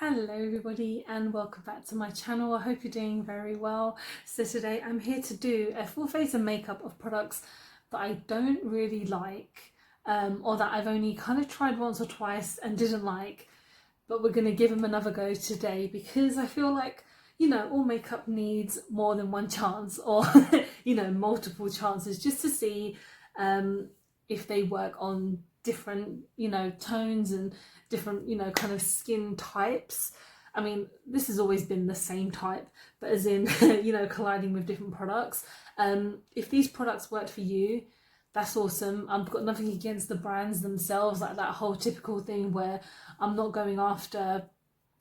Hello everybody and welcome back to my channel. I hope you're doing very well. So today I'm here to do a full face of makeup of products that I don't really like, or that I've only kind of tried once or twice and didn't like, but we're going to give them another go today because I feel like, all makeup needs more than one chance or, multiple chances just to see if they work on different, tones and different, kind of skin types. I mean, this has always been the same type, but as in, colliding with different products. If these products worked for you, that's awesome. I've got nothing against the brands themselves, like that whole typical thing where I'm not going after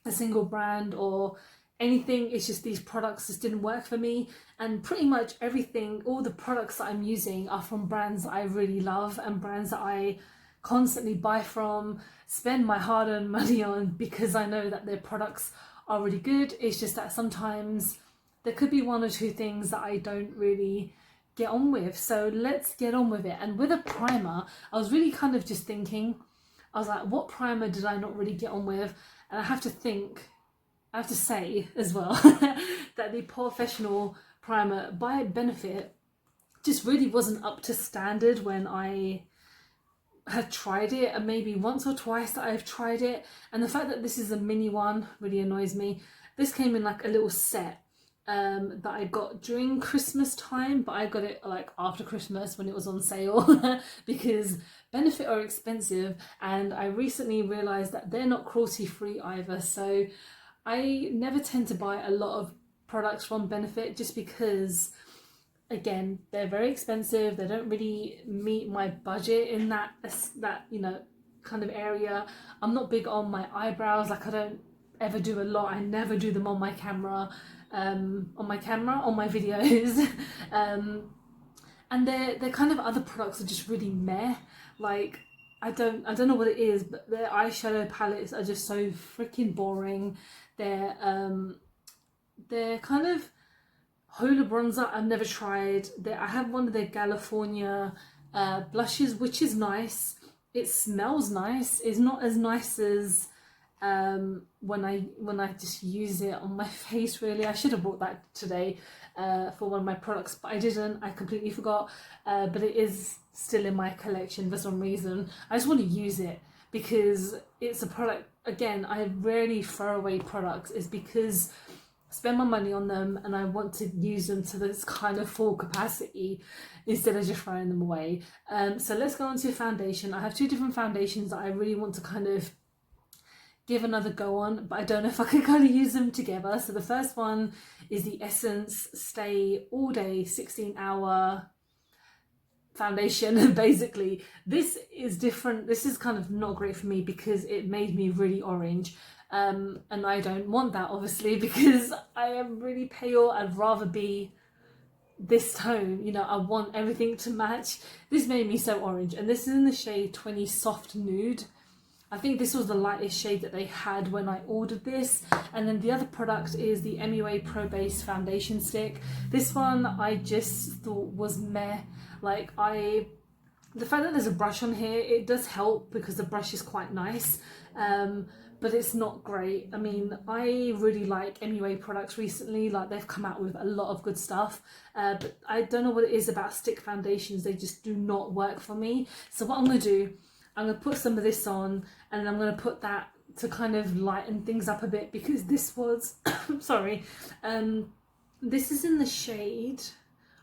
a single brand or anything. It's just these products just didn't work for me, and pretty much everything, all the products that I'm using are from brands that I really love and brands that I constantly buy from, spend my hard-earned money on because I know that their products are really good. It's just that sometimes there could be one or two things that I don't really get on with. So let's get on with it. And with a primer, I was really kind of just thinking, I was like, what primer did I not really get on with? And I have to say as well that the Professional primer by Benefit just really wasn't up to standard when I had tried it, and maybe once or twice that I've tried it. And the fact that this is a mini one really annoys me. This came in like a little set that I got during Christmas time, but I got it like after Christmas when it was on sale because Benefit are expensive, and I recently realised that they're not cruelty free either. So I never tend to buy a lot of products from Benefit just because, again, they're very expensive. They don't really meet my budget in that kind of area. I'm not big on my eyebrows. Like, I don't ever do a lot. I never do them on my camera, on my videos. And their kind of other products are just really meh. Like, I don't know what it is, but their eyeshadow palettes are just so freaking boring. They're kind of Hola bronzer I've never tried. I have one of their California blushes, which is nice. It smells nice. It's not as nice as when I just use it on my face, really. I should have bought that today for one of my products, but I didn't. I completely forgot. But it is still in my collection for some reason. I just want to use it because it's a product. Again, I rarely throw away products. It's because spend my money on them and I want to use them to this kind of full capacity instead of just throwing them away. So let's go on to foundation. I have two different foundations that I really want to kind of give another go on, but I don't know if I can kind of use them together. So the first one is the Essence Stay All Day 16-hour foundation. Basically, this is different. This is kind of not great for me because it made me really orange. And I don't want that, obviously, because I am really pale. I'd rather be this tone, I want everything to match. This made me so orange, and this is in the shade 20 Soft Nude. I think this was the lightest shade that they had when I ordered this. And then the other product is the MUA Pro Base Foundation Stick. This one I just thought was meh. Like, the fact that there's a brush on here, it does help because the brush is quite nice. But it's not great. I mean, I really like MUA products recently. Like, they've come out with a lot of good stuff. But I don't know what it is about stick foundations. They just do not work for me. So what I'm going to do, I'm going to put some of this on, and I'm going to put that to kind of lighten things up a bit, because this was, sorry, this is in the shade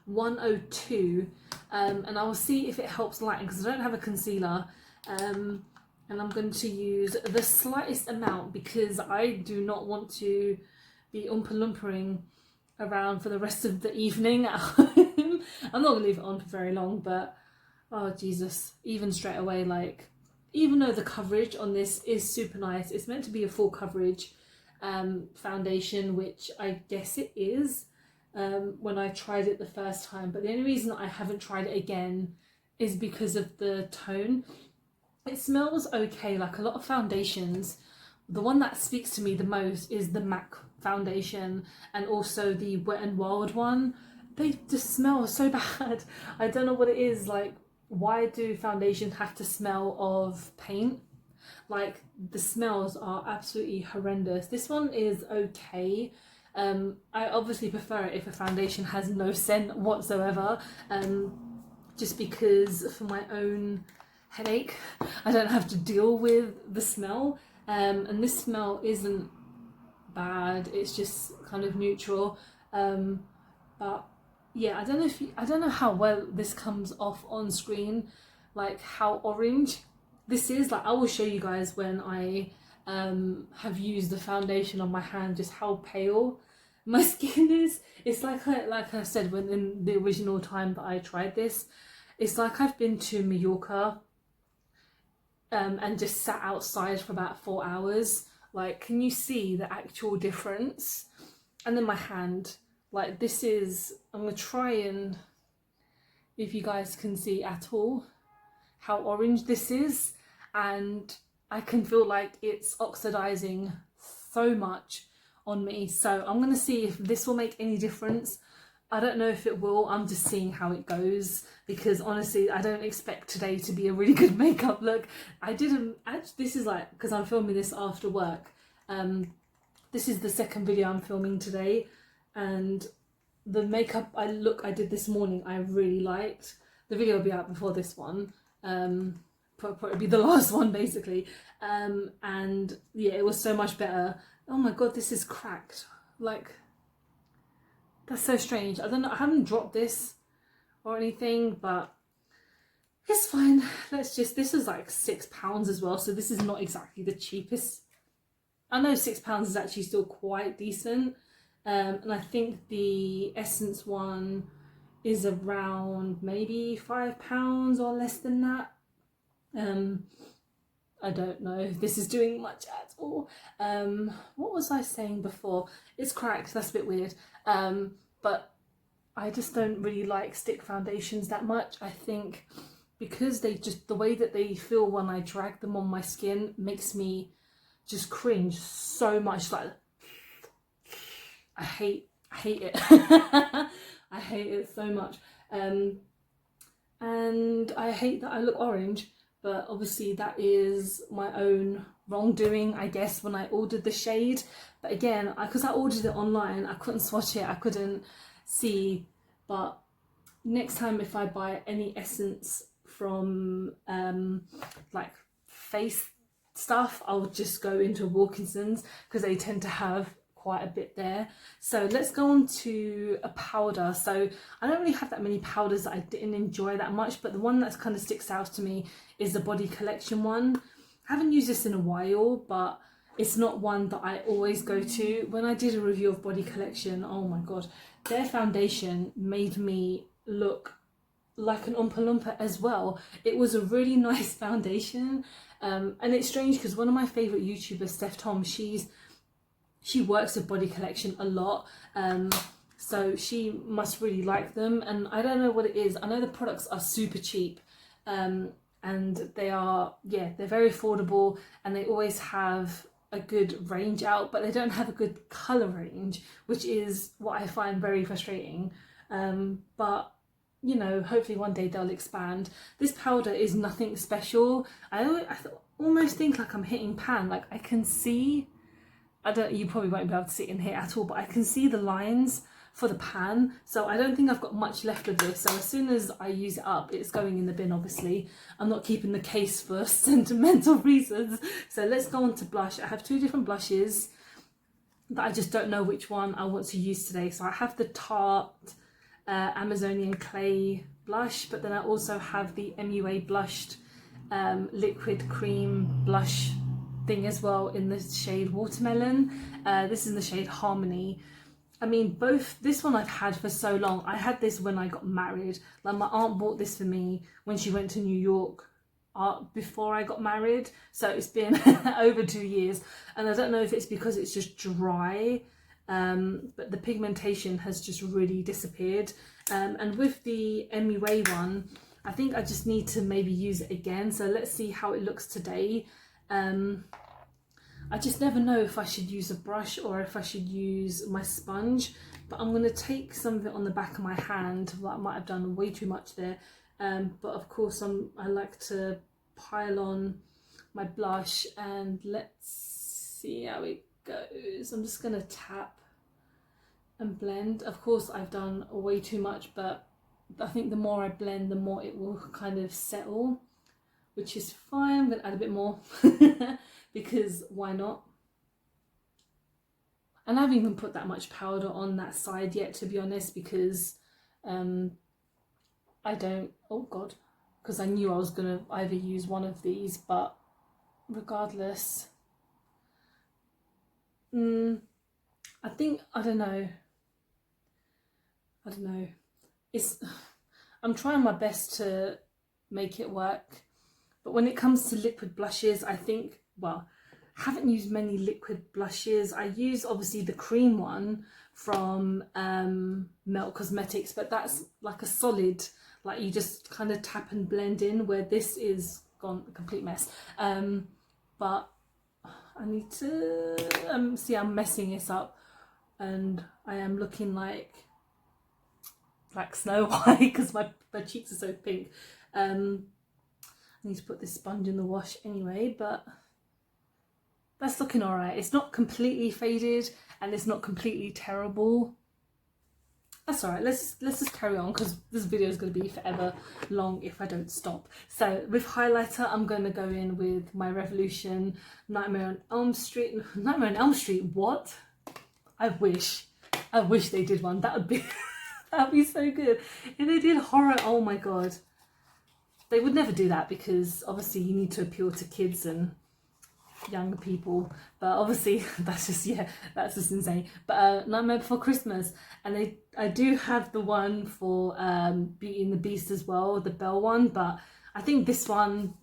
102, and I will see if it helps lighten because I don't have a concealer. And I'm going to use the slightest amount because I do not want to be Oompa Loompering around for the rest of the evening at home. I'm not going to leave it on for very long, but oh Jesus, even straight away, like, even though the coverage on this is super nice, it's meant to be a full coverage foundation, which I guess it is when I tried it the first time. But the only reason I haven't tried it again is because of the tone. It smells okay, like a lot of foundations. The one that speaks to me the most is the MAC foundation, and also the Wet n Wild one. They just smell so bad. I don't know what it is. Like, why do foundations have to smell of paint? Like, the smells are absolutely horrendous. This one is okay. I obviously prefer it if a foundation has no scent whatsoever, just because for my own headache I don't have to deal with the smell. And this smell isn't bad, it's just kind of neutral. But yeah, I don't know how well this comes off on screen, like how orange this is. Like, I will show you guys when I have used the foundation on my hand just how pale my skin is. It's like I said, when in the original time that I tried this, it's like I've been to Mallorca and just sat outside for about 4 hours. Like, can you see the actual difference? And then my hand, like, this is, I'm gonna try and, if you guys can see at all how orange this is, and I can feel like it's oxidizing so much on me. So I'm gonna see if this will make any difference. I don't know if it will, I'm just seeing how it goes, because honestly I don't expect today to be a really good makeup look. I didn't actually, this is like, because I'm filming this after work, this is the second video I'm filming today, and the makeup I did this morning I really liked. The video will be out before this one, probably be the last one basically, and yeah, it was so much better. Oh my god, this is cracked. Like, that's so strange. I don't know, I haven't dropped this or anything, but it's fine. Let's just, this is like £6 as well, so this is not exactly the cheapest. I know £6 is actually still quite decent, and I think the Essence one is around maybe £5 or less than that. I don't know if this is doing much at all. What was I saying before? It's cracked, that's a bit weird. But I just don't really like stick foundations that much. I think because they just, the way that they feel when I drag them on my skin makes me just cringe so much. Like, I hate it. I hate it so much. And I hate that I look orange, but obviously that is my own wrongdoing, I guess, when I ordered the shade. But again, because I ordered it online, I couldn't swatch it, I couldn't see. But next time if I buy any essence from like face stuff, I'll just go into Wilkinson's, because they tend to have quite a bit there. So let's go on to a powder. So I don't really have that many powders that I didn't enjoy that much, but the one that kind of sticks out to me is the Body Collection one. I haven't used this in a while, but it's not one that I always go to. When I did a review of Body Collection, oh my god, their foundation made me look like an Oompa Loompa as well. It was a really nice foundation, and it's strange because one of my favourite YouTubers, Steph Tom, she works with Body Collection a lot, so she must really like them, and I don't know what it is. I know the products are super cheap, and they are, yeah, they're very affordable, and they always have a good range out, but they don't have a good colour range, which is what I find very frustrating. But you know, hopefully one day they'll expand. This powder is nothing special. I almost think like I'm hitting pan. Like, I can see, you probably won't be able to see it in here at all, but I can see the lines for the pan, so I don't think I've got much left of this. So as soon as I use it up, it's going in the bin, obviously. I'm not keeping the case for sentimental reasons. So let's go on to blush. I have two different blushes that I just don't know which one I want to use today. So I have the Tarte Amazonian Clay blush, but then I also have the MUA blushed liquid cream blush thing as well in the shade Watermelon. This is in the shade Harmony. I mean, both, this one I've had for so long. I had this when I got married. Like, my aunt bought this for me when she went to New York before I got married. So it's been over 2 years. And I don't know if it's because it's just dry, but the pigmentation has just really disappeared. And with the MUA one, I think I just need to maybe use it again. So let's see how it looks today. I just never know if I should use a brush or if I should use my sponge, but I'm going to take some of it on the back of my hand. Well, I might have done way too much there, but of course I like to pile on my blush, and let's see how it goes. I'm just gonna tap and blend. Of course I've done way too much, but I think the more I blend, the more it will kind of settle, which is fine. I'm gonna add a bit more because why not? And I haven't even put that much powder on that side yet, to be honest, because I don't, oh god, because I knew I was gonna either use one of these, but regardless, I think, I don't know, I'm trying my best to make it work, but when it comes to liquid blushes, I think, well, I haven't used many liquid blushes. I use obviously the cream one from Melt Cosmetics, but that's like a solid, like you just kind of tap and blend in, where this is gone a complete mess. But I need to see, I'm messing this up, and I am looking like Snow White because my cheeks are so pink. I need to put this sponge in the wash anyway, but that's looking all right. It's not completely faded and it's not completely terrible. That's all right. Let's just carry on, because this video is going to be forever long if I don't stop. So with highlighter, I'm going to go in with my Revolution Nightmare on Elm Street. Nightmare on Elm Street? What? I wish they did one. That would be that would be so good. If they did horror, oh my god. They would never do that because obviously you need to appeal to kids and young people, but obviously that's just insane. But Nightmare Before Christmas, and I do have the one for Beauty and the Beast as well, the Belle one, but I think this one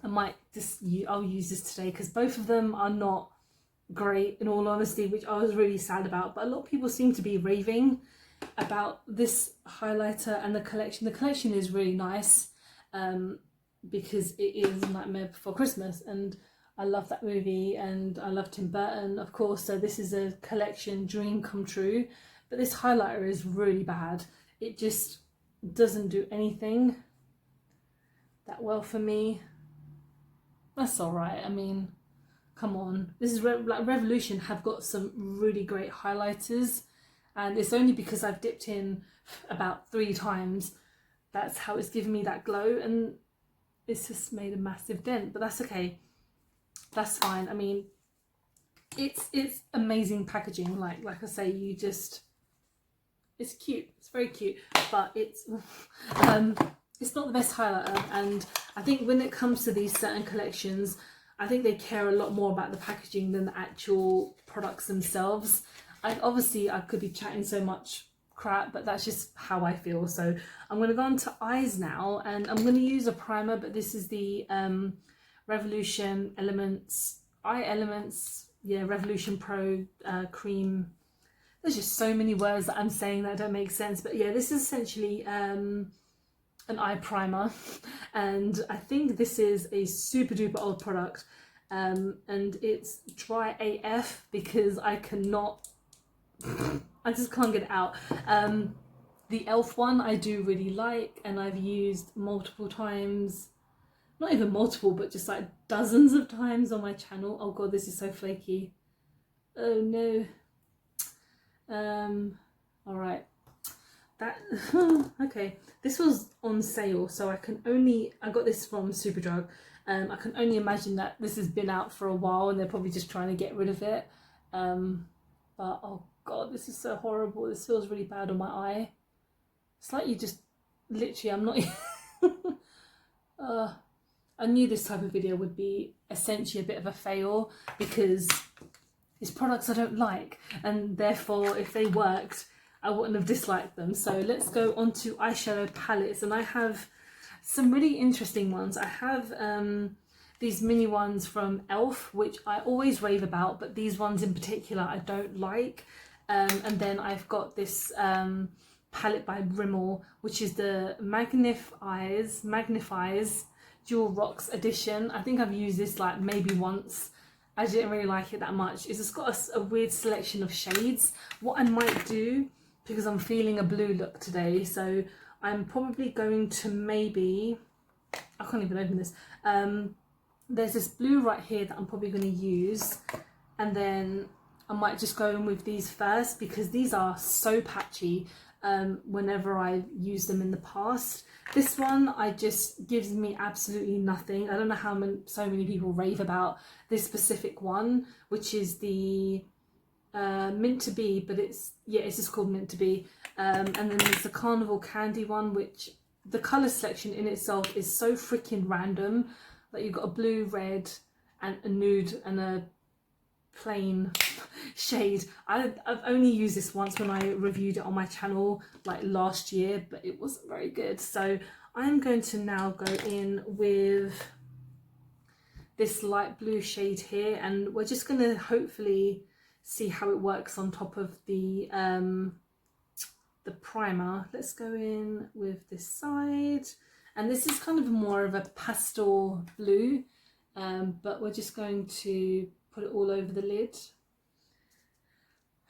I'll use this today, because both of them are not great in all honesty, which I was really sad about. But a lot of people seem to be raving about this highlighter and the collection. The collection is really nice because it is Nightmare Before Christmas, and I love that movie, and I love Tim Burton, of course, so this is a collection dream come true. But this highlighter is really bad. It just doesn't do anything that well for me. That's alright, I mean, come on. This is like Revolution have got some really great highlighters, and it's only because I've dipped in about 3 times that's how it's given me that glow, and it's just made a massive dent, but that's okay. That's fine. I mean, it's amazing packaging. Like I say, it's cute. It's very cute, but it's not the best highlighter. And I think when it comes to these certain collections, I think they care a lot more about the packaging than the actual products themselves. I could be chatting so much crap, but that's just how I feel. So I'm going to go on to eyes now, and I'm going to use a primer, but this is the Revolution Revolution Pro cream. There's just so many words that I'm saying that don't make sense, but yeah, this is essentially an eye primer, and I think this is a super duper old product, and it's dry AF because I just can't get it out. The ELF one I do really like, and I've used multiple times. Not even multiple, but just like dozens of times on my channel. Oh god, this is so flaky. Oh no. Alright. Okay. This was on sale, so I got this from Superdrug. I can only imagine that this has been out for a while and they're probably just trying to get rid of it. But oh god, this is so horrible. This feels really bad on my eye. It's like you just literally, I'm not I knew this type of video would be essentially a bit of a fail because it's products I don't like, and therefore if they worked I wouldn't have disliked them. So let's go on to eyeshadow palettes, and I have some really interesting ones. I have these mini ones from Elf, which I always rave about, but these ones in particular I don't like. And then I've got this palette by Rimmel, which is the Magnifies Jewel Rocks edition. I think I've used this like maybe once. I didn't really like it that much. It's just got a weird selection of shades. What I might do, because I'm feeling a blue look today, so I'm probably going to maybe, I can't even open this, there's this blue right here that I'm probably going to use, and then I might just go in with these first because these are so patchy whenever I've used them in the past. This one just gives me absolutely nothing. I don't know how so many people rave about this specific one, which is the Mint to Be, but it's just called Mint to Be. And then there's the Carnival Candy one, which the colour selection in itself is so freaking random. Like you've got a blue, red, and a nude, and a plain shade. I've only used this once when I reviewed it on my channel like last year, but it wasn't very good. So I'm going to now go in with this light blue shade here, and we're just going to hopefully see how it works on top of the primer. Let's go in with this side, and this is kind of more of a pastel blue, but we're just going to put it all over the lid,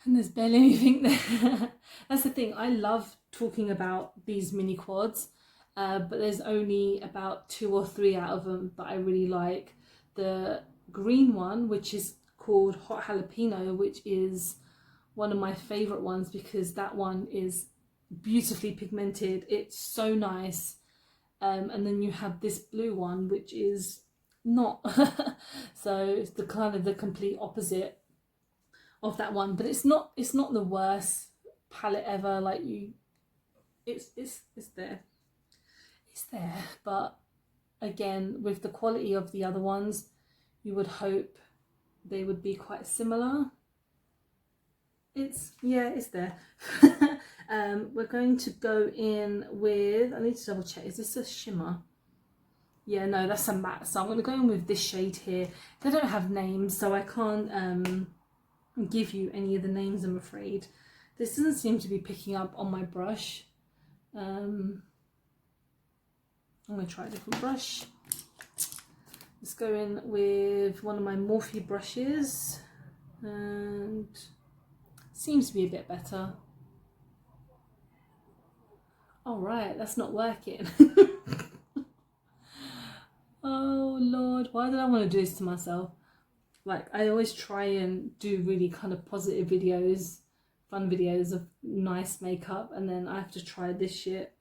and there's barely anything there. That's the thing, I love talking about these mini quads, but there's only about 2 or 3 out of them that I really like. The green one, which is called Hot Jalapeno, which is one of my favorite ones because that one is beautifully pigmented. It's so nice. And then you have this blue one, which is not. So it's the kind of the complete opposite of that one, but it's not the worst palette ever. Like it's there, but again, with the quality of the other ones, you would hope they would be quite similar. It's there. We're going to go in with, I need to double check, is this a shimmer? Yeah, no, that's a matte. So I'm going to go in with this shade here. They don't have names, so I can't give you any of the names, I'm afraid. This doesn't seem to be picking up on my brush. I'm going to try a different brush. Let's go in with one of my Morphe brushes, and seems to be a bit better. All right, that's not working. Oh Lord, why did I want to do this to myself? Like, I always try and do really kind of positive videos, fun videos of nice makeup, and then I have to try this shit.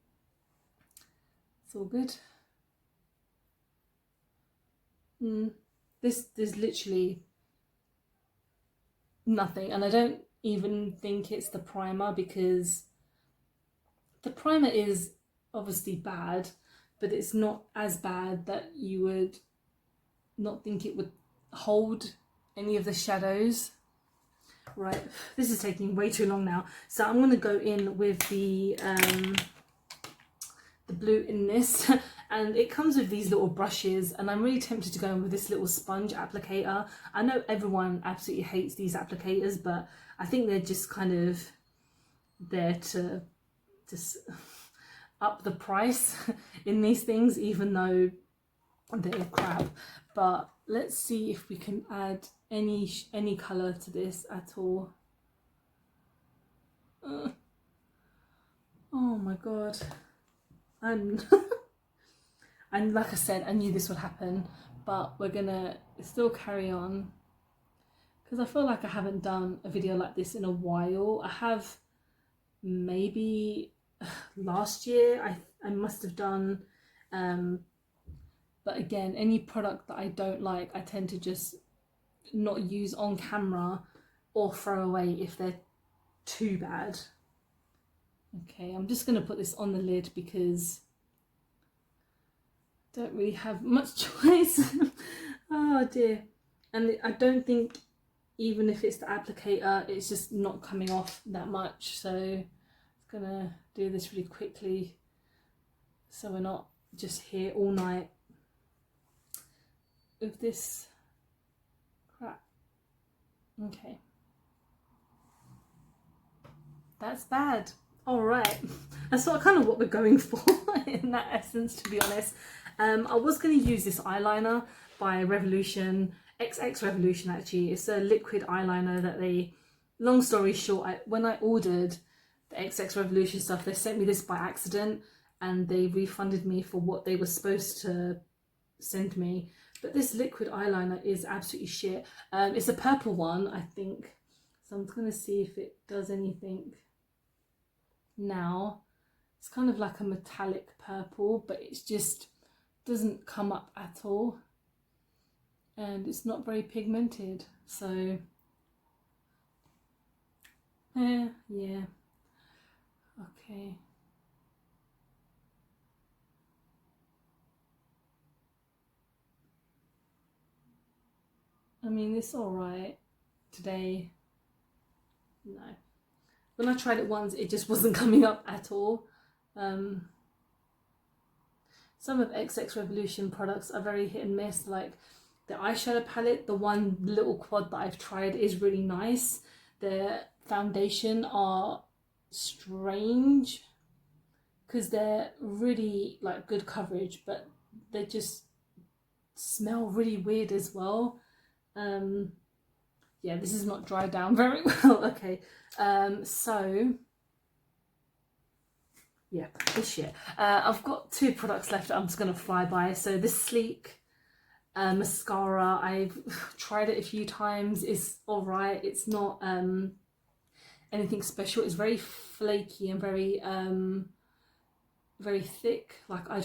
It's all good. There's literally nothing, and I don't even think it's the primer, because the primer is obviously bad, but it's not as bad that you would not think it would hold any of the shadows. Right, this is taking way too long now, so I'm going to go in with the blue in this. And it comes with these little brushes, and I'm really tempted to go in with this little sponge applicator. I know everyone absolutely hates these applicators, but I think they're just kind of there to just up the price in these things, even though they're crap. But let's see if we can add any colour to this at all. Oh my god. And like I said, I knew this would happen, but we're gonna still carry on, because I feel like I haven't done a video like this in a while. I have maybe last year, I must have done, but again, any product that I don't like, I tend to just not use on camera or throw away if they're too bad. Okay, I'm just gonna put this on the lid because I don't really have much choice. Oh dear. And I don't think, even if it's the applicator, it's just not coming off that much. So I'm gonna do this really quickly so we're not just here all night with this crap. Okay, that's bad. All right, that's kind of what we're going for in that essence, to be honest. I was going to use this eyeliner by Revolution, XX Revolution actually. It's a liquid eyeliner that they, long story short, when I ordered the XX Revolution stuff, they sent me this by accident, and they refunded me for what they were supposed to send me. But this liquid eyeliner is absolutely shit. It's a purple one, I think. So I'm going to see if it does anything now. It's kind of like a metallic purple, but it's just doesn't come up at all. And it's not very pigmented. So, yeah. Okay. I mean, it's alright today. No. When I tried it once, it just wasn't coming up at all. Some of XX Revolution products are very hit and miss. Like the eyeshadow palette, the one little quad that I've tried is really nice. The foundation are strange because they're really like good coverage, but they just smell really weird as well. Yeah, this is not dried down very well. Okay, so yeah, this shit. I've got 2 products left that I'm just gonna fly by. So this Sleek mascara, I've tried it a few times. It's all right. It's not anything special. It's very flaky and very very thick. Like I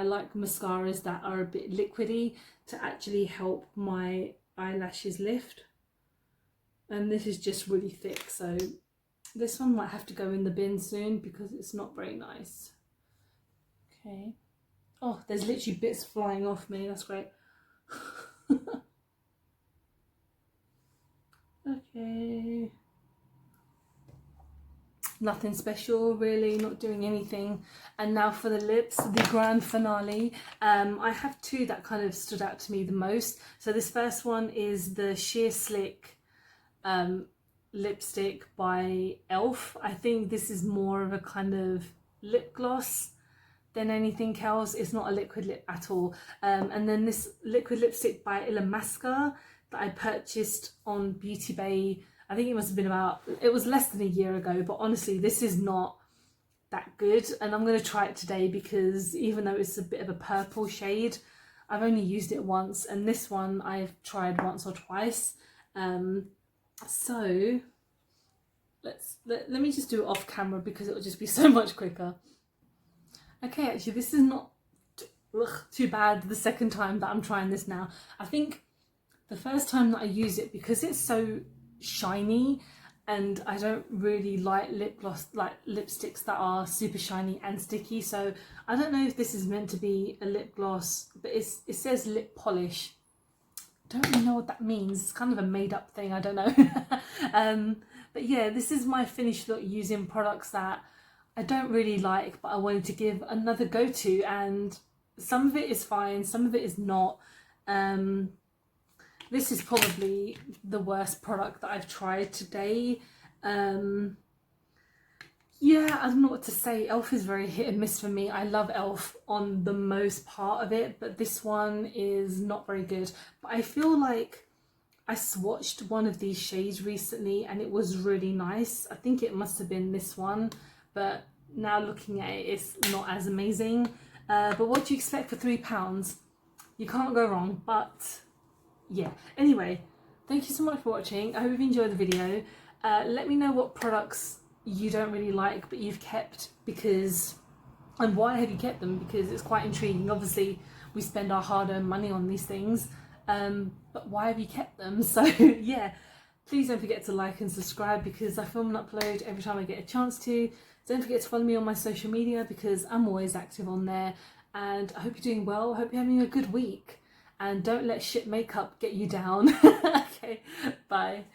like mascaras that are a bit liquidy to actually help my eyelashes lift. And this is just really thick, so this one might have to go in the bin soon because it's not very nice. Okay. Oh, there's literally bits flying off me. That's great. Okay. Nothing special really, not doing anything. And now for the lips, the grand finale. I have 2 that kind of stood out to me the most. So this first one is the Sheer Slick lipstick by Elf. I think this is more of a kind of lip gloss than anything else. It's not a liquid lip at all. And then this liquid lipstick by Mascara that I purchased on Beauty Bay. I think it must have been it was less than a year ago, but honestly, this is not that good. And I'm going to try it today because even though it's a bit of a purple shade, I've only used it once. And this one I've tried once or twice. So let me just do it off camera because it'll just be so much quicker. Okay, actually this is not too bad the second time that I'm trying this now. I think the first time that I use it, because it's so shiny and I don't really like lip gloss, like lipsticks that are super shiny and sticky, so I don't know if this is meant to be a lip gloss, but it says lip polish. Don't really know what that means. It's kind of a made up thing, I don't know. But yeah, this is my finished look using products that I don't really like, but I wanted to give another go to, and some of it is fine, some of it is not. This is probably the worst product that I've tried today. Yeah, I don't know what to say. Elf is very hit and miss for me. I love Elf on the most part of it, but this one is not very good. But I feel like I swatched one of these shades recently and it was really nice. I think it must have been this one, but now looking at it, it's not as amazing. But what do you expect for £3? You can't go wrong, but yeah. Anyway, thank you so much for watching. I hope you enjoyed the video. Let me know what products you don't really like but you've kept, and why have you kept them, because it's quite intriguing. Obviously we spend our hard-earned money on these things, but why have you kept them? So yeah, please don't forget to like and subscribe because I film and upload every time I get a chance to. Don't forget to follow me on my social media because I'm always active on there, and I hope you're doing well. I hope you're having a good week, and don't let shit makeup get you down. Okay, bye.